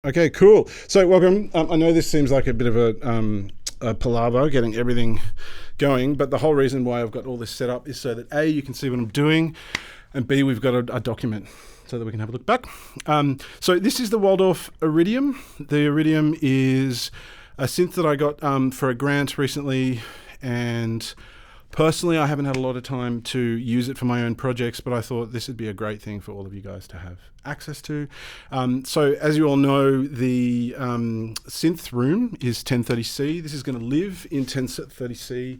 Okay, cool. So welcome. I know this seems like a bit of a palaver getting everything going, but the whole reason why I've got all this set up is so that A, you can see what I'm doing, and B, we've got a document so that we can have a look back. So this is the Waldorf Iridium. The Iridium is a synth that I got for a grant recently, and personally, I haven't had a lot of time to use it for my own projects, but I thought this would be a great thing for all of you guys to have access to. So as you all know, the synth room is 1030C. This is going to live in 1030C,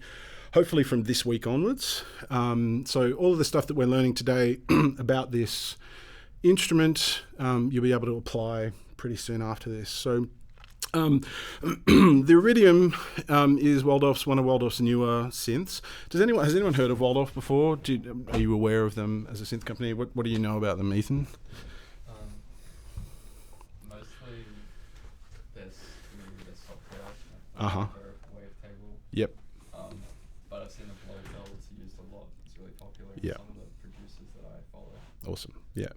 hopefully from this week onwards. So all of the stuff that we're learning today about this instrument, you'll be able to apply pretty soon after this. So the Iridium is one of Waldorf's newer synths. Has anyone heard of Waldorf before? Are you aware of them as a synth company? What do you know about them, Ethan? Mostly there's software wavetable. Yep. But I've seen the Waldorf used a lot. It's really popular. Yeah. Some of the producers that I follow. Awesome. Yeah.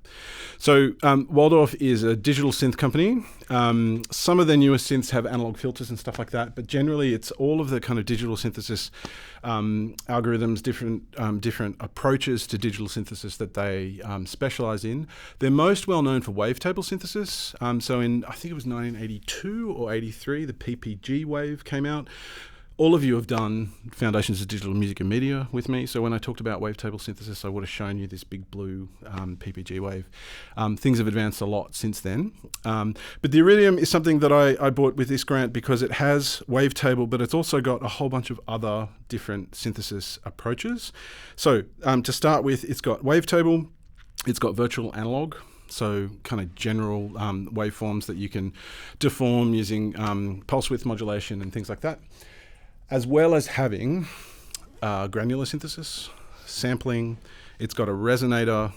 So Waldorf is a digital synth company. Some of their newer synths have analog filters and stuff like that, but generally it's all of the kind of digital synthesis algorithms, different approaches to digital synthesis that they specialize in. They're most well known for wavetable synthesis. So in, I think it was 1982 or 83, the PPG wave came out. All of you have done Foundations of Digital Music and Media with me, so when I talked about wavetable synthesis, I would have shown you this big blue PPG wave. Things have advanced a lot since then. But the Iridium is something that I bought with this grant because it has wavetable, but it's also got a whole bunch of other different synthesis approaches. So to start with, it's got wavetable, it's got virtual analog, so kind of general waveforms that you can deform using pulse width modulation and things like that, as well as having granular synthesis, sampling. It's got a resonator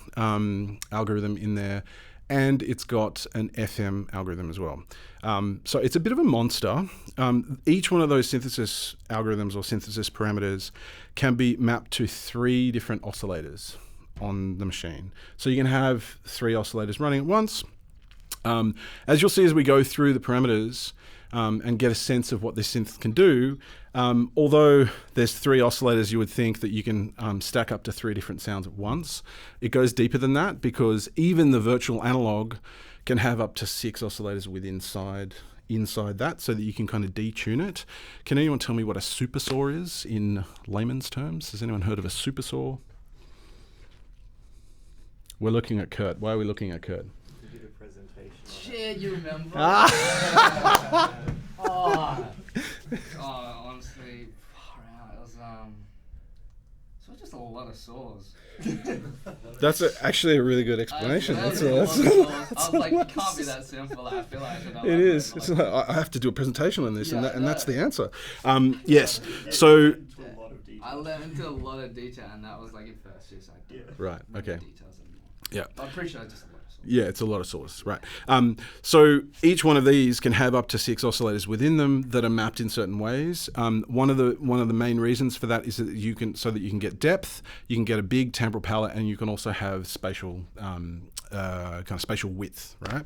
algorithm in there, and it's got an FM algorithm as well. So it's a bit of a monster. Each one of those synthesis algorithms or synthesis parameters can be mapped to 3 different oscillators on the machine. So you can have 3 oscillators running at once. As you'll see as we go through the parameters, and get a sense of what this synth can do. Although there's 3 oscillators, you would think that you can stack up to 3 different sounds at once. It goes deeper than that because even the virtual analog can have up to 6 oscillators inside that, so that you can kind of detune it. Can anyone tell me what a supersaw is in layman's terms? Has anyone heard of a supersaw? We're looking at Kurt. Why are we looking at Kurt? Shit, you remember? Honestly, far out. It was just a lot of saws. That's actually a really good explanation. I was like, it can't be that simple. I feel like I should know. It is. It's like, I have to do a presentation on this, and that's the answer. Yes. So I went into a lot of detail, and that was like at first just right. Okay. Details anymore. Yeah. I'm pretty sure it's just a lot of saws. Yeah, it's a lot of saws, right? So each one of these can have up to 6 oscillators within them that are mapped in certain ways. One of the main reasons for that is that you can get depth, you can get a big temporal palette, and you can also have spatial kind of spatial width, right?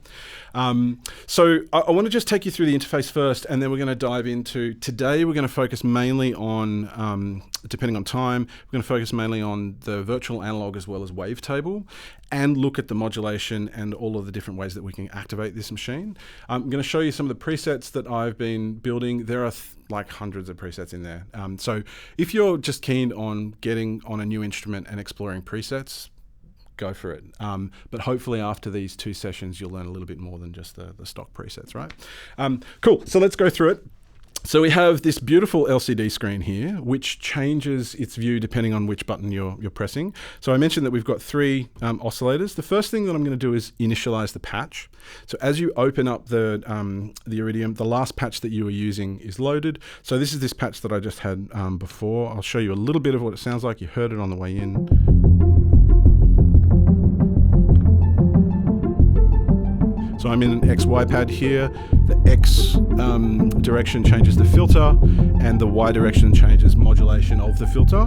So I want to just take you through the interface first, and then we're going to dive into, today we're going to focus mainly on, depending on time, we're going to focus mainly on the virtual analog as well as wavetable, and look at the modulation and all of the different ways that we can activate this machine. I'm going to show you some of the presets that I've been building. There are like hundreds of presets in there. So if you're just keen on getting on a new instrument and exploring presets, go for it. But hopefully after these 2 sessions, you'll learn a little bit more than just the stock presets, right? Cool, so let's go through it. So we have this beautiful LCD screen here, which changes its view depending on which button you're pressing. So I mentioned that we've got 3 oscillators. The first thing that I'm going to do is initialize the patch. So as you open up the Iridium, the last patch that you were using is loaded. So this is this patch that I just had before. I'll show you a little bit of what it sounds like. You heard it on the way in. So I'm in an XY pad here. The X direction changes the filter, and the Y direction changes modulation of the filter.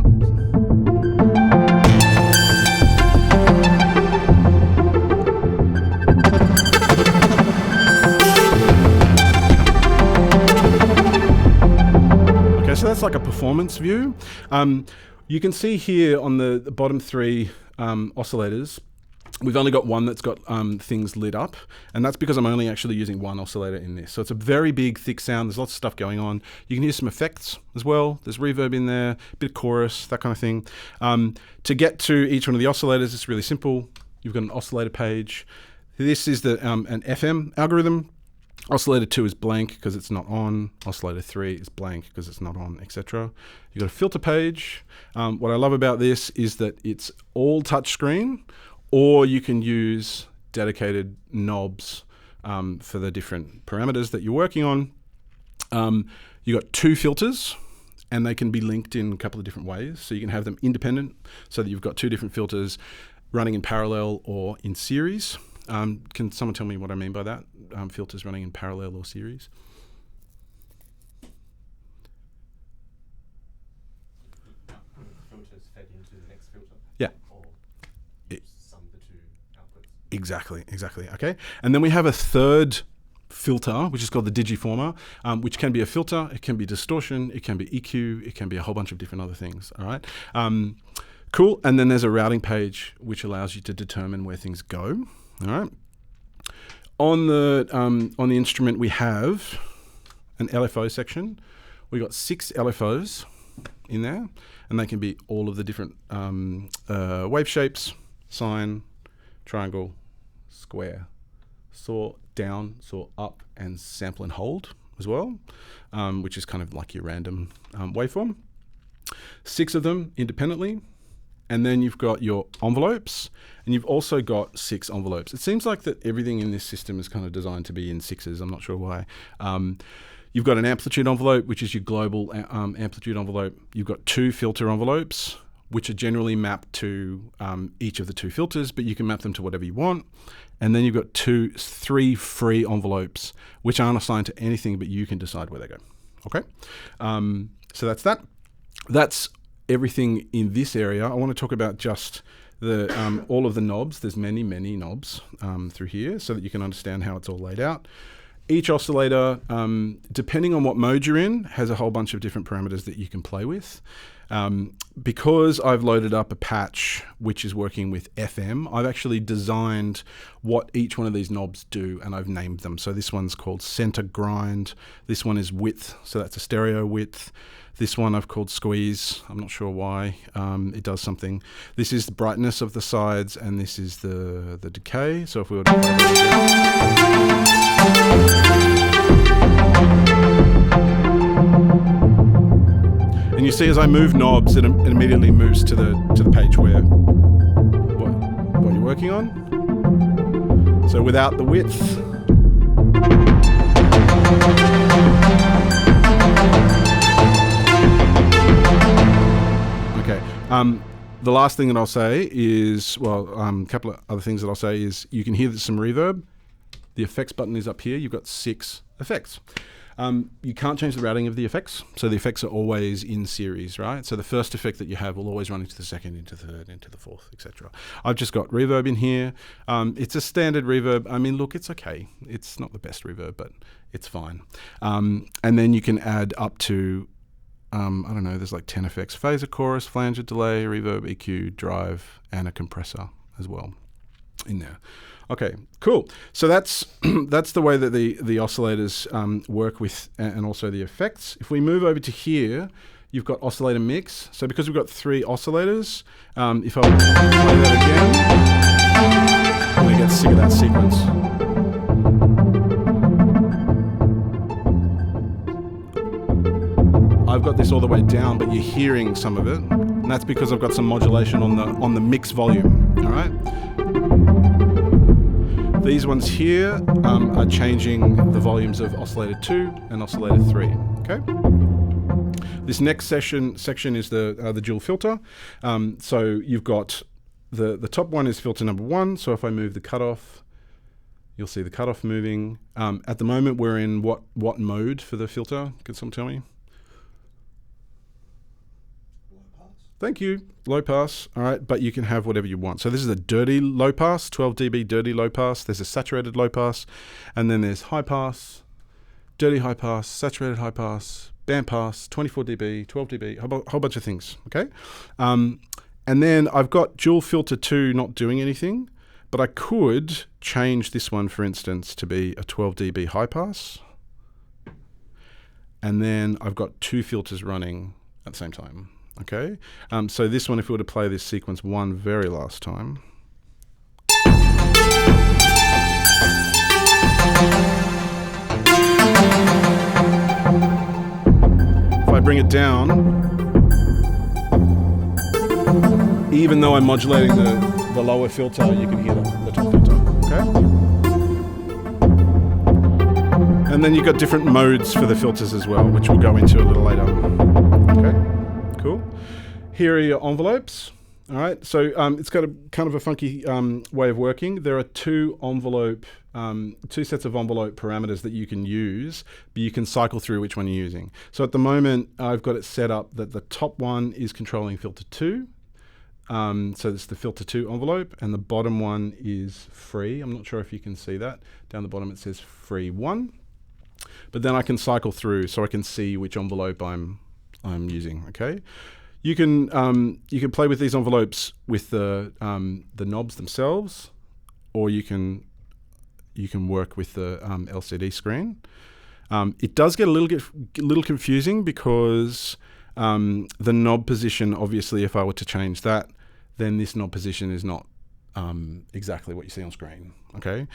like a performance view. You can see here on the bottom three oscillators, we've only got one that's got things lit up, and that's because I'm only actually using one oscillator in this. So it's a very big, thick sound. There's lots of stuff going on. You can hear some effects as well. There's reverb in there, a bit of chorus, that kind of thing. To get to each one of the oscillators, it's really simple. You've got an oscillator page. This is the an FM algorithm. Oscillator 2 is blank because it's not on. Oscillator 3 is blank because it's not on, etc. You've got a filter page. What I love about this is that it's all touchscreen, or you can use dedicated knobs for the different parameters that you're working on. You've got two filters, and they can be linked in a couple of different ways. So you can have them independent, so that you've got two different filters running in parallel or in series. Can someone tell me what I mean by that? Filters running in parallel or series? Filters fed into the next filter? Yeah. Or sum the two outputs? Exactly. Okay. And then we have a third filter, which is called the digiformer, which can be a filter, it can be distortion, it can be EQ, it can be a whole bunch of different other things. All right. Cool. And then there's a routing page which allows you to determine where things go. All right. On the instrument, we have an LFO section. We got 6 LFOs in there, and they can be all of the different wave shapes: sine, triangle, square, saw down, saw up, and sample and hold as well, which is kind of like your random waveform. 6 of them independently. And then you've got your envelopes, and you've also got 6 envelopes. It seems like that everything in this system is kind of designed to be in 6s. I'm not sure why. You've got an amplitude envelope, which is your global amplitude envelope. You've got 2 filter envelopes, which are generally mapped to each of the 2 filters, but you can map them to whatever you want. And then you've got 3 free envelopes, which aren't assigned to anything, but you can decide where they go. Okay? So that's that. That's everything in this area. I want to talk about just the all of the knobs. There's many knobs through here, so that you can understand how it's all laid out. Each oscillator, depending on what mode you're in, has a whole bunch of different parameters that you can play with. Because I've loaded up a patch which is working with FM, I've actually designed what each one of these knobs do, and I've named them. So this one's called center grind. This one is width, so that's a stereo width. This one I've called squeeze. I'm not sure why. It does something. This is the brightness of the sides, and this is the decay. So if we were to play that, and you see as I move knobs, it immediately moves to the page where what you're working on. So without the width. Okay. The last thing that I'll say is, a couple of other things that I'll say is you can hear there's some reverb. The effects button is up here. You've got 6 effects. You can't change the routing of the effects, so the effects are always in series, right? So the first effect that you have will always run into the second, into the third, into the fourth, etc. I've just got reverb in here. It's a standard reverb. I mean, look, it's okay. It's not the best reverb, but it's fine. And then you can add up to, I don't know, there's like 10 effects: phaser, chorus, flanger, delay, reverb, EQ, drive, and a compressor as well in there. Okay, cool. So that's the way that the oscillators work with, and also the effects. If we move over to here, you've got oscillator mix. So because we've got 3 oscillators, if I play that again, I'm going to get sick of that sequence. I've got this all the way down, but you're hearing some of it, and that's because I've got some modulation on the mix volume. All right. These ones here are changing the volumes of oscillator 2 and oscillator 3. Okay. This next section is the dual filter. So you've got the top one is filter number 1. So if I move the cutoff, you'll see the cutoff moving. At the moment, we're in what mode for the filter? Can someone tell me? Thank you. Low pass. All right, but you can have whatever you want. So this is a dirty low pass, 12 dB dirty low pass. There's a saturated low pass, and then there's high pass, dirty high pass, saturated high pass, bandpass, 24 dB, 12 dB, a whole bunch of things, okay? And then I've got dual filter 2 not doing anything, but I could change this one, for instance, to be a 12 dB high pass. And then I've got 2 filters running at the same time, okay? So this one, if we were to play this sequence one very last time, if I bring it down, even though I'm modulating the lower filter, you can hear the top filter, okay? And then you've got different modes for the filters as well, which we'll go into a little later. Okay, cool. Here are your envelopes. All right, so it's got a kind of a funky way of working. There are two sets of envelope parameters that you can use, but you can cycle through which one you're using. So at the moment, I've got it set up that the top one is controlling filter 2. So it's the filter 2 envelope, and the bottom one is free. I'm not sure if you can see that. Down the bottom it says free 1. But then I can cycle through so I can see which envelope I'm using, okay? You can play with these envelopes with the knobs themselves, or you can work with the LCD screen. It does get a little confusing because the knob position, obviously, if I were to change that, then this knob position is not exactly what you see on screen, okay?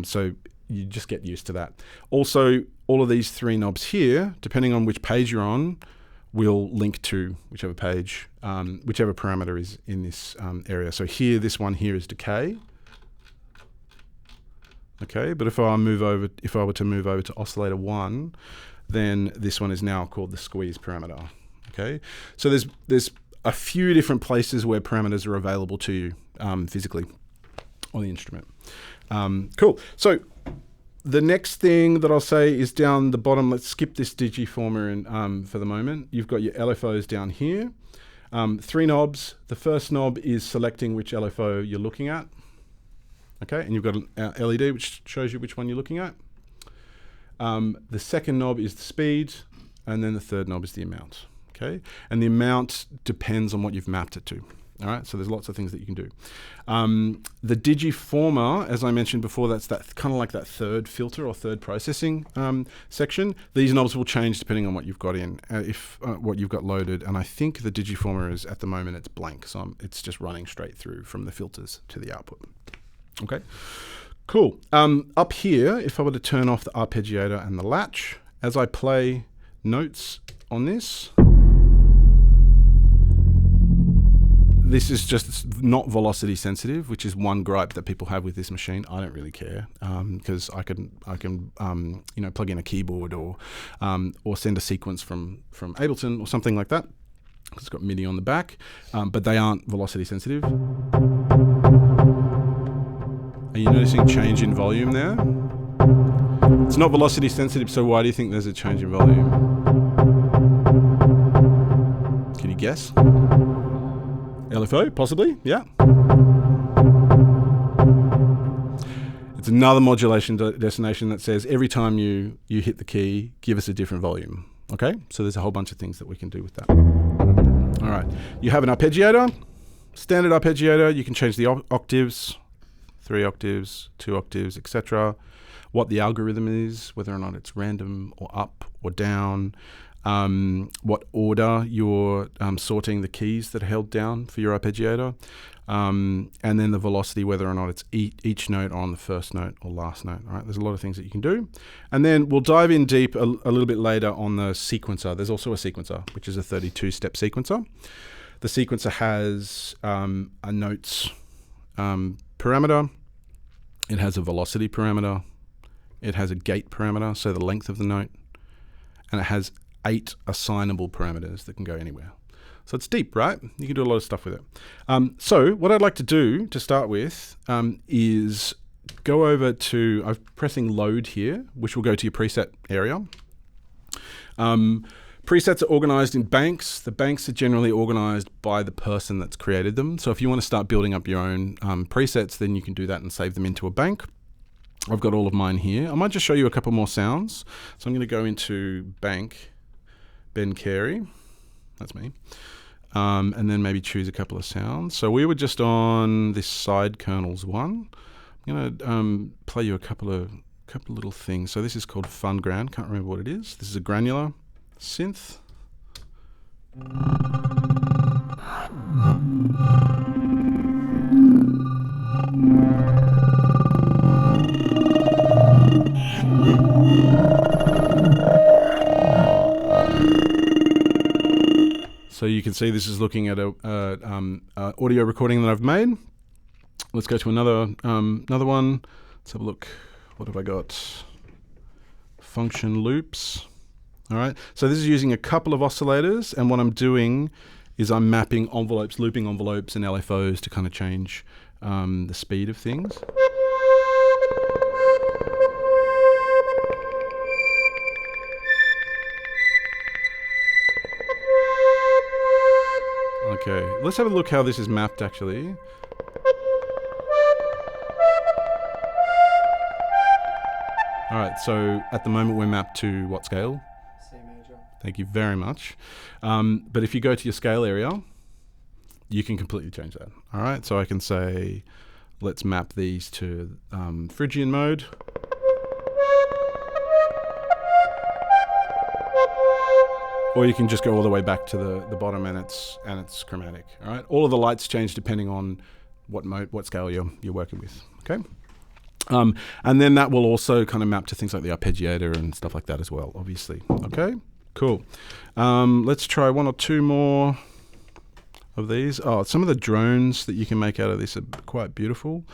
So you just get used to that. Also, all of these 3 knobs here, depending on which page you're on, will link to whichever page, whichever parameter is in this area. So here, this one here is decay. Okay, but if I were to move over to oscillator 1, then this one is now called the squeeze parameter. Okay, so there's a few different places where parameters are available to you physically on the instrument. Cool. So the next thing that I'll say is down the bottom. Let's skip this digiformer for the moment. You've got your LFOs down here. 3 knobs. The first knob is selecting which LFO you're looking at. Okay, and you've got an LED which shows you which one you're looking at. The second knob is the speed, and then the third knob is the amount. Okay, and the amount depends on what you've mapped it to. All right, so there's lots of things that you can do. The digiformer, as I mentioned before, that's that kind of like that third filter or third processing section. These knobs will change depending on what you've got in, what you've got loaded. And I think the digiformer is, at the moment, it's blank, so it's just running straight through from the filters to the output. Okay, cool. Up here, if I were to turn off the arpeggiator and the latch, as I play notes on this, this is just not velocity sensitive, which is one gripe that people have with this machine. I don't really care because I can plug in a keyboard or send a sequence from Ableton or something like that. It's got MIDI on the back, but they aren't velocity sensitive. Are you noticing change in volume there? It's not velocity sensitive, so why do you think there's a change in volume? Can you guess? LFO, possibly, yeah. It's another modulation destination that says every time you hit the key, give us a different volume, okay? So there's a whole bunch of things that we can do with that. All right, you have an arpeggiator, standard arpeggiator. You can change the octaves, 3 octaves, 2 octaves, etc. What the algorithm is, whether or not it's random or up or down. What order you're sorting the keys that are held down for your arpeggiator, and then the velocity, whether or not it's each note on the first note or last note. All right, there's a lot of things that you can do. And then we'll dive in deep a little bit later on the sequencer. There's also a sequencer, which is a 32-step sequencer. The sequencer has a notes parameter. It has a velocity parameter. It has a gate parameter, so the length of the note. And it has 8 assignable parameters that can go anywhere. So it's deep, right? You can do a lot of stuff with it. So what I'd like to do to start with is go over to, I'm pressing load here, which will go to your preset area. Presets are organized in banks. The banks are generally organized by the person that's created them. So if you want to start building up your own presets, then you can do that and save them into a bank. I've got all of mine here. I might just show you a couple more sounds. So I'm going to go into bank, Ben Carey, that's me, and then maybe choose a couple of sounds. So we were just on this side kernels one. I'm going to play you a couple of little things. So this is called Fun Ground. Can't remember what it is. This is a granular synth. So you can see this is looking at a audio recording that I've made. Let's go to another one. Let's have a look. What have I got? Function loops. All right. So this is using a couple of oscillators, and what I'm doing is I'm mapping envelopes, looping envelopes, and LFOs to kind of change the speed of things. Okay, let's have a look how this is mapped actually. All right, so at the moment we're mapped to what scale? C major. Thank you very much. But if you go to your scale area, you can completely change that. All right, so I can say, let's map these to Phrygian mode. Or you can just go all the way back to the bottom and it's chromatic. All right, all of the lights change depending on what scale you're working with. Okay, and then that will also kind of map to things like the arpeggiator and stuff like that as well, obviously. Okay, cool. Let's try one or two more of these. Oh, some of the drones that you can make out of this are quite beautiful.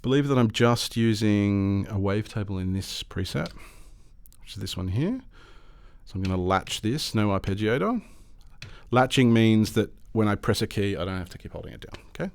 Believe that I'm just using a wavetable in this preset, which is this one here. So I'm going to latch this, no arpeggiator. Latching means that when I press a key, I don't have to keep holding it down, okay?